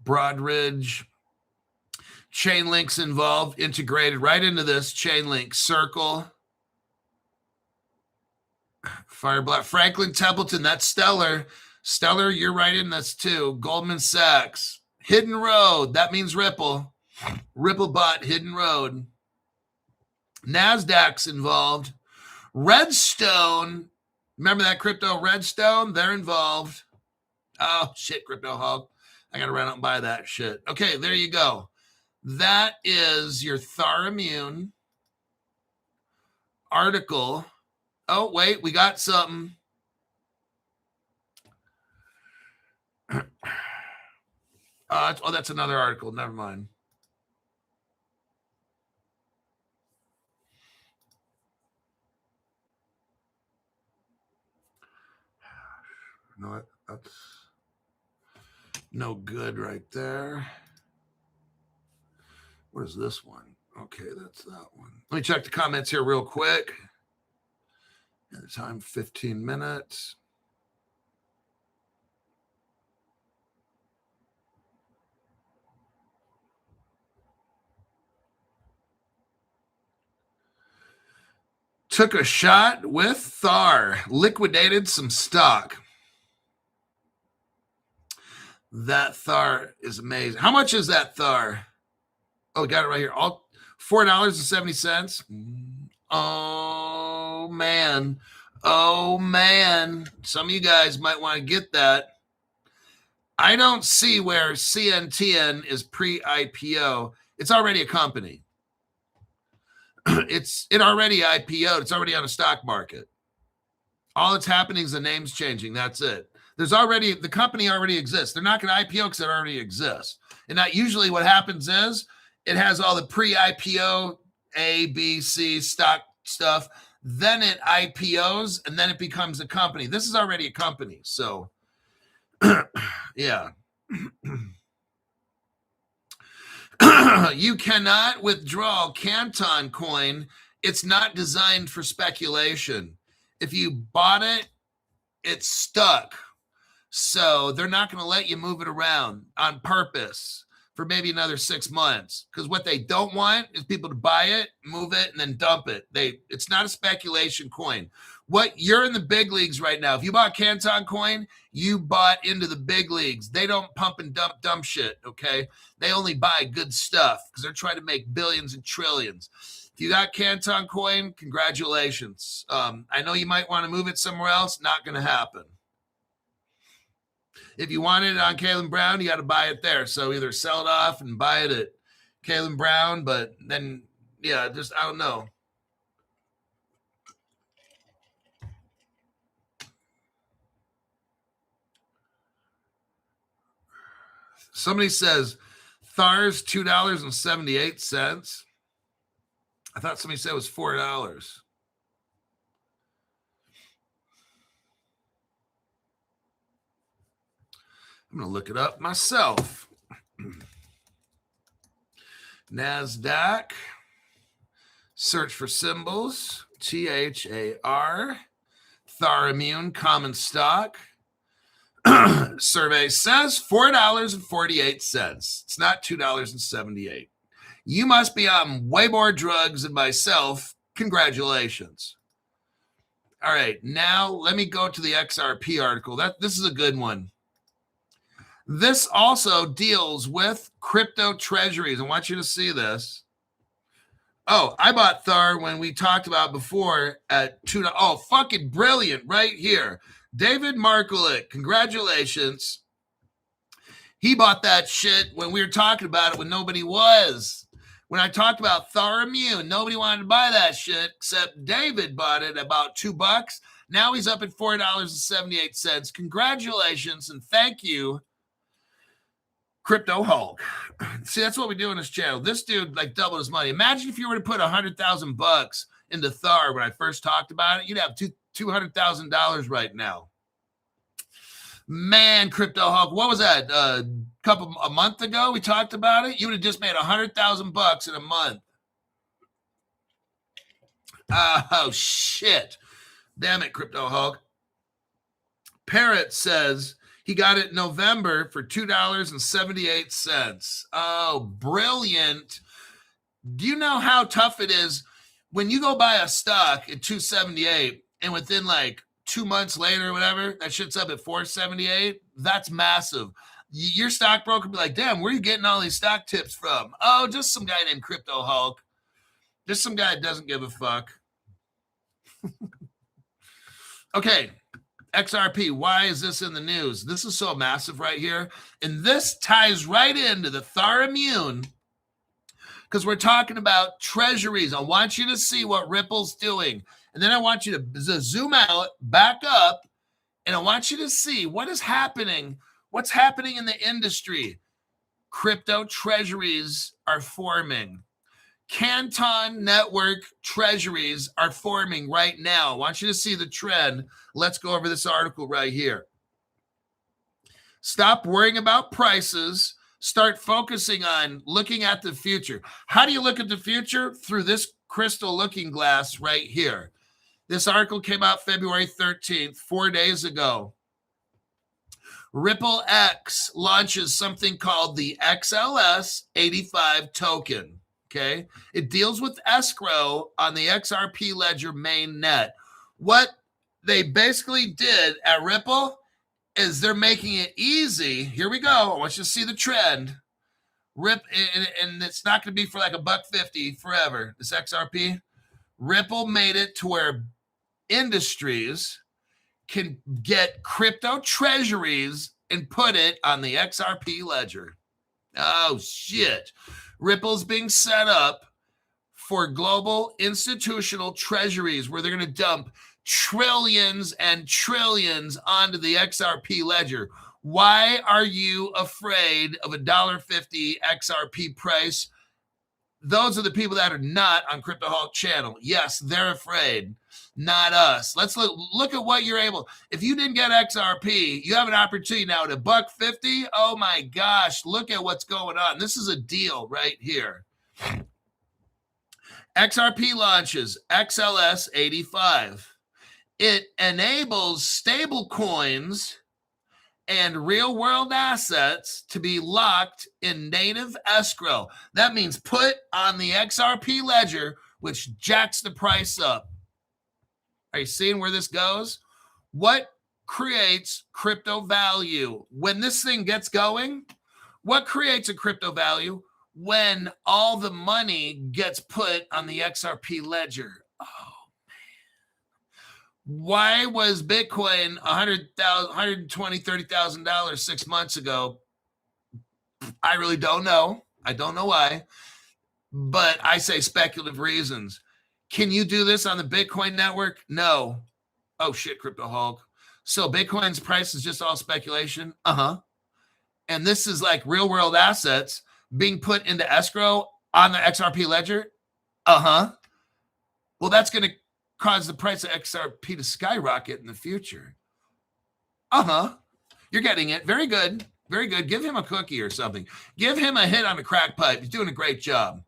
Broadridge. Chainlink's involved, integrated right into this. Chainlink, Circle, Fireblock, Franklin Templeton, that's Stellar. Stellar, you're right in this too. Goldman Sachs, Hidden Road, that means Ripple. Ripplebot, Hidden Road. NASDAQ's involved. Redstone, remember that crypto Redstone? They're involved. Oh, shit, Crypto Hog. I got to run out and buy that shit. Okay, there you go. That is your Thormune article. Oh, wait, we got something. That's another article. Never mind. No, that's no good right there. What is this one? Okay, that's that one. Let me check the comments here real quick. And the time, 15 minutes. Took a shot with Thar. Liquidated some stock. That Thar is amazing. How much is that Thar? Oh, got it right here. All $4.70. Oh, man. Oh, man. Some of you guys might want to get that. I don't see where CNTN is pre-IPO. It's already a company. It already IPO'd. It's already on the stock market. All that's happening is the name's changing. That's it. The company already exists. They're not going to IPO because it already exists. And that usually what happens is it has all the pre-IPO A, B, C stock stuff. Then it IPOs and then it becomes a company. This is already a company. So, yeah. You cannot withdraw Canton coin. It's not designed for speculation. If you bought it, it's stuck. So they're not going to let you move it around on purpose for maybe another 6 months. Because what they don't want is people to buy it, move it, and then dump it. It's not a speculation coin. You're in the big leagues right now. If you bought Canton coin, you bought into the big leagues. They don't pump and dump dumb shit, okay? They only buy good stuff because they're trying to make billions and trillions. If you got Canton coin, congratulations. I know you might want to move it somewhere else. Not going to happen. If you wanted it on Kalen Brown, you got to buy it there. So either sell it off and buy it at Kalen Brown, but then, yeah, just, I don't know. Somebody says Thar's $2.78. I thought somebody said it was $4. I'm going to look it up myself. NASDAQ. Search for symbols. THAR. Thormune common stock. Survey says $4.48. It's not $2.78. You must be on way more drugs than myself. Congratulations. All right, now let me go to the XRP article. This is a good one. This also deals with crypto treasuries. I want you to see this. Oh, I bought Thar when we talked about before at $2. Oh, fucking brilliant right here. David Markulik, congratulations. He bought that shit when we were talking about it when nobody was. When I talked about Thormune, nobody wanted to buy that shit except David bought it about $2. Now he's up at $4.78. Congratulations and thank you, Crypto Hulk. See, that's what we do on this channel. This dude like doubled his money. Imagine if you were to put $100,000 into Thar when I first talked about it, you'd have $200,000 right now. Man, Crypto Hulk, what was that? A month ago we talked about it. You would have just made $100,000 in a month. Oh shit! Damn it, Crypto Hulk. Parrot says he got it in November for $2.78. Oh, brilliant! Do you know how tough it is when you go buy a stock at $2.78 and within like 2 months later or whatever, that shit's up at $4.78? That's massive. Your stockbroker be like, damn, where are you getting all these stock tips from? Oh, just some guy named Crypto Hulk. Just some guy that doesn't give a fuck. Okay, XRP, why is this in the news? This is so massive right here. And this ties right into the Thormune because we're talking about treasuries. I want you to see what Ripple's doing. And then I want you to zoom out, back up, and I want you to see what is happening. What's happening in the industry? Crypto treasuries are forming. Canton network treasuries are forming right now. I want you to see the trend. Let's go over this article right here. Stop worrying about prices. Start focusing on looking at the future. How do you look at the future? Through this crystal looking glass right here. This article came out February 13th, 4 days ago. Ripple X launches something called the XLS 85 token. Okay. It deals with escrow on the XRP ledger main net. What they basically did at Ripple is they're making it easy. Here we go. I want you to see the trend. And it's not going to be for like $1.50 forever. This XRP. Ripple made it to where industries can get crypto treasuries and put it on the XRP ledger. Oh, shit. Ripple's being set up for global institutional treasuries where they're going to dump trillions and trillions onto the XRP ledger. Why are you afraid of $1.50 XRP price? Those are the people that are not on Crypto Hulk channel. Yes, they're afraid, not us. Let's look at what you're able. If you didn't get XRP, you have an opportunity now at $1.50. Oh my gosh, look at what's going on. This is a deal right here. XRP launches XLS 85. It enables stable coins and real-world assets to be locked in native escrow. That means put on the XRP ledger, which jacks the price up. Are you seeing where this goes? What creates crypto value? When this thing gets going, what creates a crypto value? When all the money gets put on the XRP ledger. Oh, why was Bitcoin $120,000, $30,000 6 months ago? I really don't know. I don't know why, but I say speculative reasons. Can you do this on the Bitcoin network? No. Oh shit, Crypto Hulk. So Bitcoin's price is just all speculation? Uh-huh. And this is like real world assets being put into escrow on the XRP ledger? Uh-huh. Well, that's going to cause the price of XRP to skyrocket in the future. Uh-huh. You're getting it. Very good. Very good. Give him a cookie or something. Give him a hit on the crack pipe. He's doing a great job.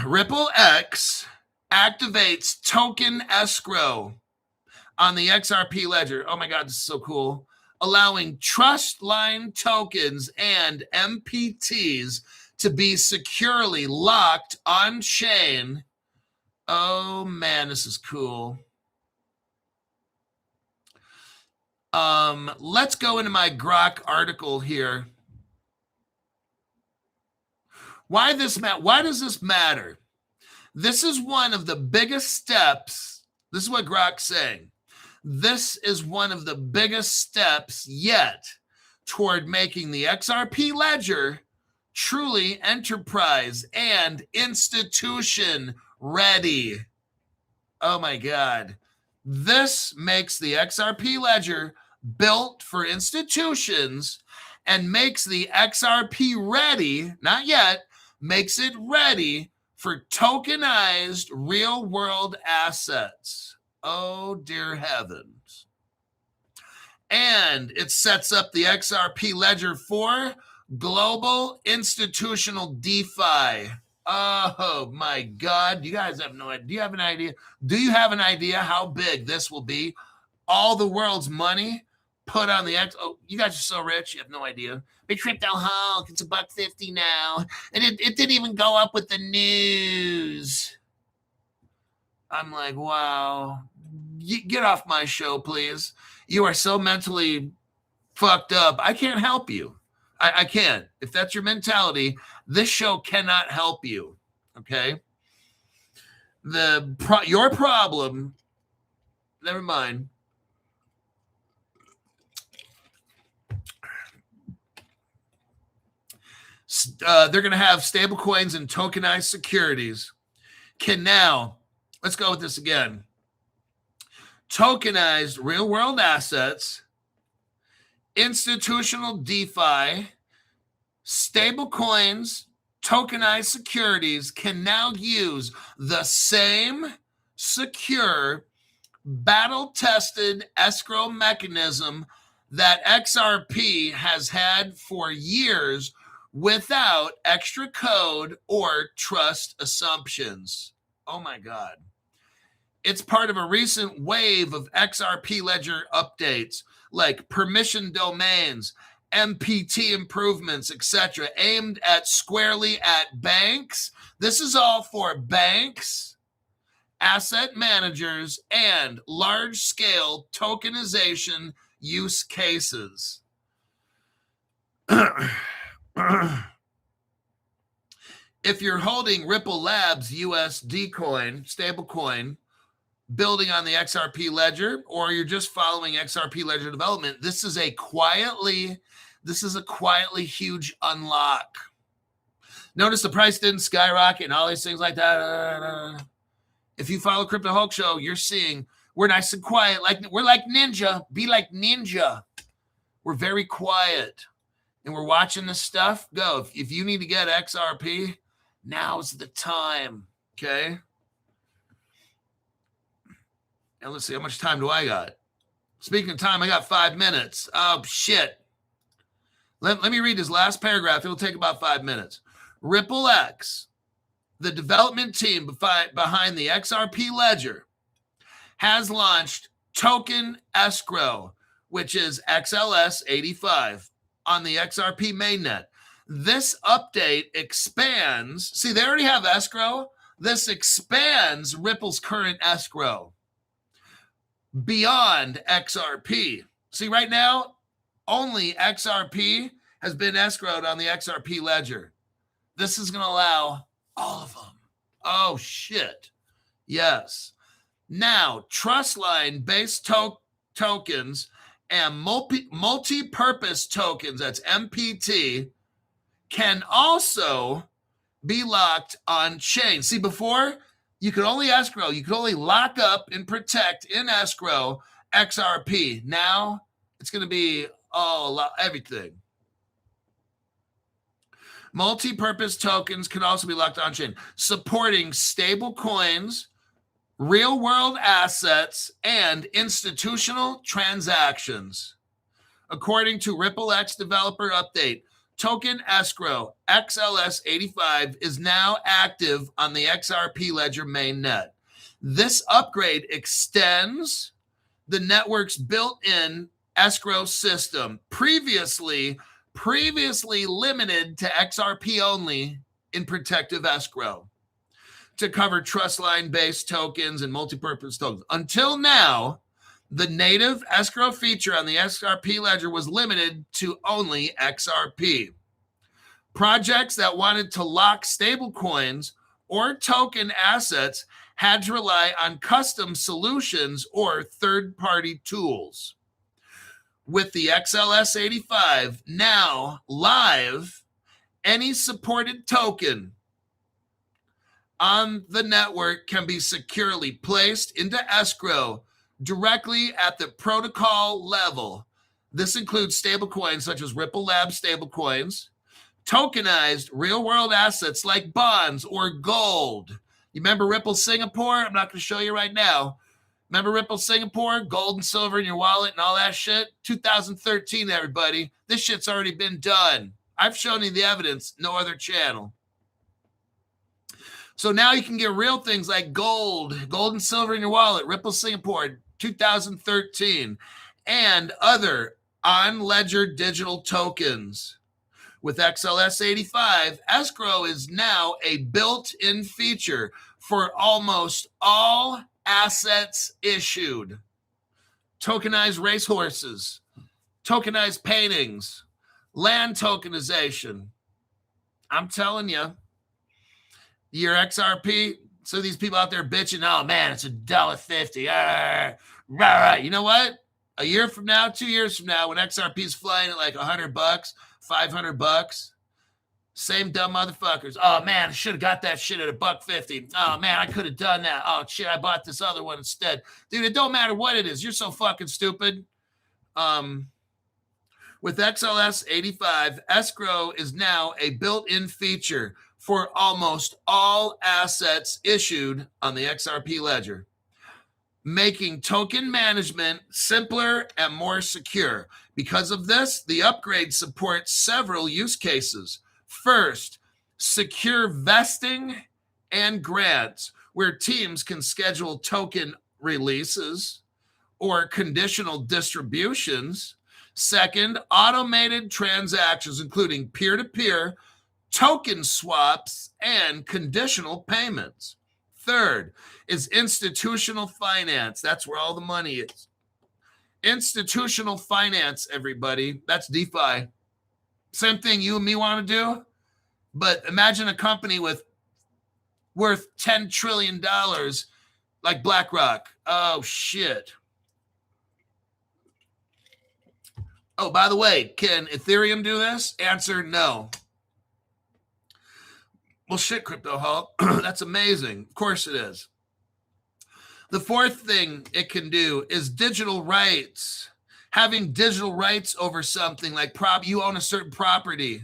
Ripple X activates token escrow on the XRP ledger. Oh my God, this is so cool. Allowing trust line tokens and MPTs to be securely locked on chain. Oh man, this is cool. Let's go into my Grok article here. Why does this matter? This is one of the biggest steps. This is what Grok's saying. This is one of the biggest steps yet toward making the XRP ledger truly enterprise and institution ready. Oh my God. This makes the XRP ledger built for institutions and makes the XRP ready, not yet, makes it ready for tokenized real world assets. Oh, dear heavens. And it sets up the XRP ledger for global institutional DeFi. Oh my God. You guys have no idea. Do you have an idea? Do you have an idea how big this will be? All the world's money put on the Oh, you guys are so rich. You have no idea. Big Crypto Hulk. It's $1.50 now. And it didn't even go up with the news. I'm like, wow. Get off my show, please. You are so mentally fucked up. I can't help you. I can't. If that's your mentality, this show cannot help you. Okay? Your problem, never mind. They're going to have stable coins and tokenized securities. Can now, let's go with this again. Tokenized real world assets, institutional DeFi, stable coins, tokenized securities can now use the same secure, battle-tested escrow mechanism that XRP has had for years without extra code or trust assumptions. Oh my God. It's part of a recent wave of XRP ledger updates like permission domains, MPT improvements, etc., aimed at squarely at banks. This is all for banks, asset managers, and large-scale tokenization use cases. If you're holding Ripple Labs USD coin, stable coin, building on the XRP ledger, or you're just following XRP ledger development, this is a quietly huge unlock. Notice the price didn't skyrocket and all these things like that. If you follow Crypto Hulk Show, you're seeing we're nice and quiet. We're like ninja. Be like ninja. We're very quiet. And we're watching this stuff go. If you need to get XRP, now's the time. Okay? And let's see, how much time do I got? Speaking of time, I got 5 minutes. Oh, shit. Let me read this last paragraph. It'll take about 5 minutes. Ripple X, the development team behind the XRP ledger, has launched token escrow, which is XLS 85 on the XRP mainnet. This update expands. See, they already have escrow. This expands Ripple's current escrow beyond XRP. See, right now, only XRP has been escrowed on the XRP ledger. This is going to allow all of them. Oh, shit. Yes. Now, Trustline-based tokens and multi-purpose tokens, that's MPT, can also be locked on chain. See, before, you could only escrow, you could only lock up and protect in escrow XRP. Now, it's going to be everything. Multi-purpose tokens can also be locked on chain, supporting stable coins, real-world assets, and institutional transactions. According to Ripple X developer update, token escrow XLS 85 is now active on the XRP ledger mainnet. This upgrade extends the network's built-in escrow system, previously limited to XRP only in protective escrow, to cover trust line-based tokens and multi-purpose tokens. Until now, the native escrow feature on the XRP ledger was limited to only XRP. Projects that wanted to lock stablecoins or token assets had to rely on custom solutions or third-party tools. With the XLS 85 now live, any supported token on the network can be securely placed into escrow directly at the protocol level. This includes stablecoins such as Ripple Labs stablecoins, tokenized real-world assets like bonds or gold. You remember Ripple Singapore? I'm not going to show you right now. Remember Ripple Singapore? Gold and silver in your wallet and all that shit? 2013, everybody. This shit's already been done. I've shown you the evidence. No other channel. So now you can get real things like gold and silver in your wallet. Ripple Singapore, 2013. And other on-ledger digital tokens. With XLS 85, escrow is now a built-in feature for almost all assets issued. Tokenized racehorses, tokenized paintings, land tokenization. I'm telling you, your XRP, so these people out there bitching, oh man, it's $1.50. You know what? A year from now, 2 years from now, when XRP is flying at like $100, $500, same dumb motherfuckers. Oh man, I should have got that shit at $1.50. Oh man, I could have done that. Oh shit, I bought this other one instead. Dude, it don't matter what it is. You're so fucking stupid. With XLS 85, escrow is now a built-in feature for almost all assets issued on the XRP ledger, making token management simpler and more secure. Because of this, the upgrade supports several use cases. First, secure vesting and grants, where teams can schedule token releases or conditional distributions. Second, automated transactions, including peer-to-peer, token swaps, and conditional payments. Third is institutional finance. That's where all the money is. Institutional finance, everybody. That's DeFi. Same thing you and me want to do. But imagine a company worth $10 trillion like BlackRock. Oh, shit. Oh, by the way, can Ethereum do this? Answer, no. Well, shit, Crypto Hulk. That's amazing. Of course it is. The fourth thing it can do is digital rights. Having digital rights over something like you own a certain property.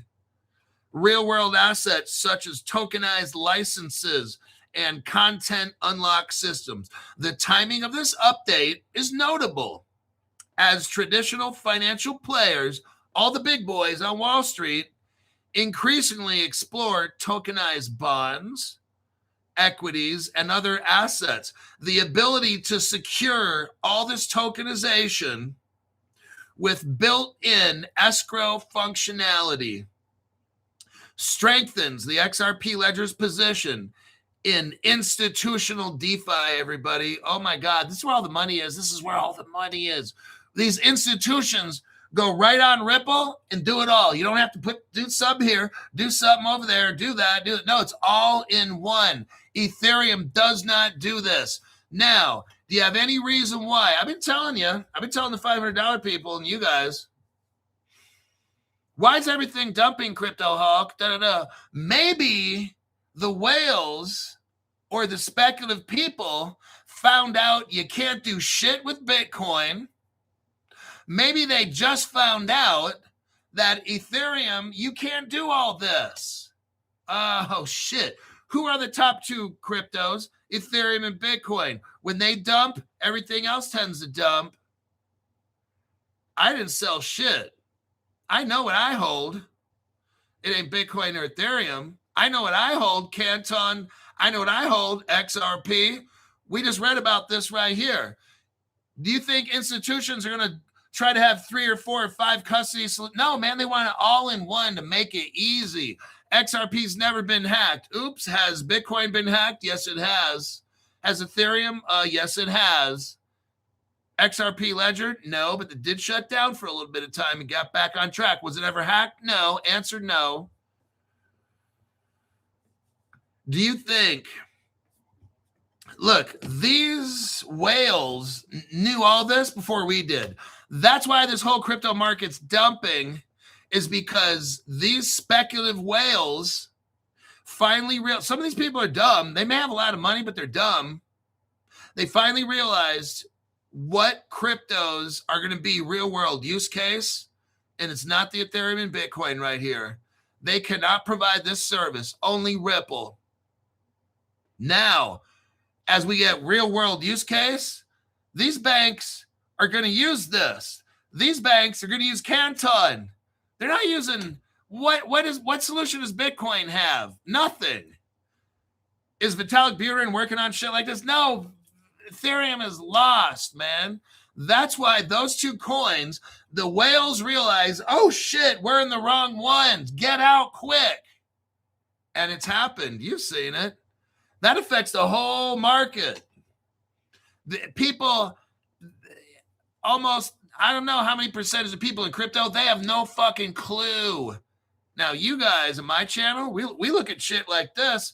Real world assets such as tokenized licenses and content unlock systems. The timing of this update is notable as traditional financial players, all the big boys on Wall Street, increasingly explore tokenized bonds, equities, and other assets. The ability to secure all this tokenization with built-in escrow functionality strengthens the XRP ledger's position in institutional DeFi, everybody. Oh my God, this is where all the money is. This is where all the money is. These institutions go right on Ripple and do it all. You don't have to do some here, do something over there, do that, do it. No, it's all in one. Ethereum does not do this. Now, do you have any reason why? I've been telling the $500 people and you guys, why is everything dumping, Crypto Hawk? Maybe the whales or the speculative people found out you can't do shit with Bitcoin. Maybe they just found out that Ethereum, you can't do all this. Oh, shit. Who are the top two cryptos? Ethereum and Bitcoin. When they dump, everything else tends to dump. I didn't sell shit. I know what I hold. It ain't Bitcoin or Ethereum. I know what I hold, Canton. I know what I hold, XRP. We just read about this right here. Do you think institutions are going to try to have 3 or 4 or 5 custody? No, man, they want it all in one to make it easy. XRP's never been hacked. Oops, has Bitcoin been hacked? Yes, it has. Has Ethereum? Yes, it has. XRP Ledger? No, but it did shut down for a little bit of time and got back on track. Was it ever hacked? No. Answer, no. Do you think, look, these whales knew all this before we did. That's why this whole crypto market's dumping, is because these speculative whales finally some of these people are dumb. They may have a lot of money, but they're dumb. They finally realized what cryptos are going to be real world use case, and it's not the Ethereum and Bitcoin right here. They cannot provide this service, only Ripple. Now, as we get real world use case, these banks are going to use this. These banks are going to use Canton. They're not using what solution does Bitcoin have? Nothing. Is Vitalik Buterin working on shit like this? No. Ethereum is lost, man. That's why those two coins, the whales realize, oh shit, we're in the wrong ones. Get out quick. And it's happened. You've seen it. That affects the whole market. The people, almost, I don't know how many percentage of people in crypto, they have no fucking clue. Now, you guys in my channel, we look at shit like this.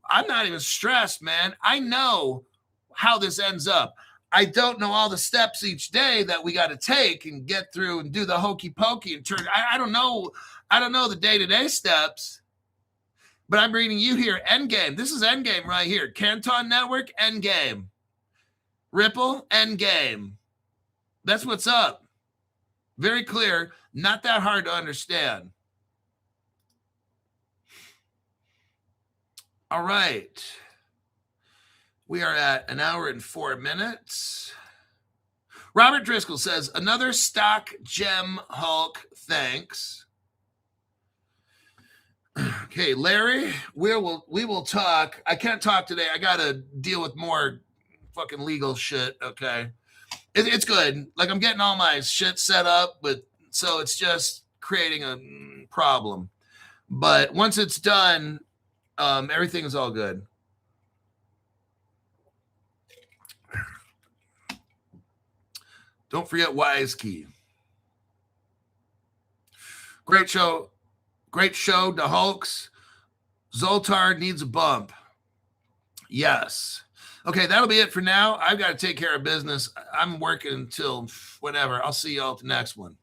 I'm not even stressed, man. I know how this ends up. I don't know all the steps each day that we got to take and get through and do the hokey pokey and turn. I don't know. I don't know the day-to-day steps. But I'm reading you here, Endgame. This is Endgame right here. Canton Network, Endgame. Ripple, Endgame. That's what's up. Very clear. Not that hard to understand. All right. We are at 1 hour and 4 minutes. Robert Driscoll says, another stock gem Hulk, thanks. Okay, Larry, we will talk. I can't talk today. I got to deal with more fucking legal shit, okay? It's good. Like, I'm getting all my shit set up with So it's just creating a problem. But once it's done, everything is all good. Don't forget Wise Key. Great show. Great show. The Hulks. Zoltar needs a bump. Yes. Okay, that'll be it for now. I've got to take care of business. I'm working until whatever. I'll see y'all at the next one.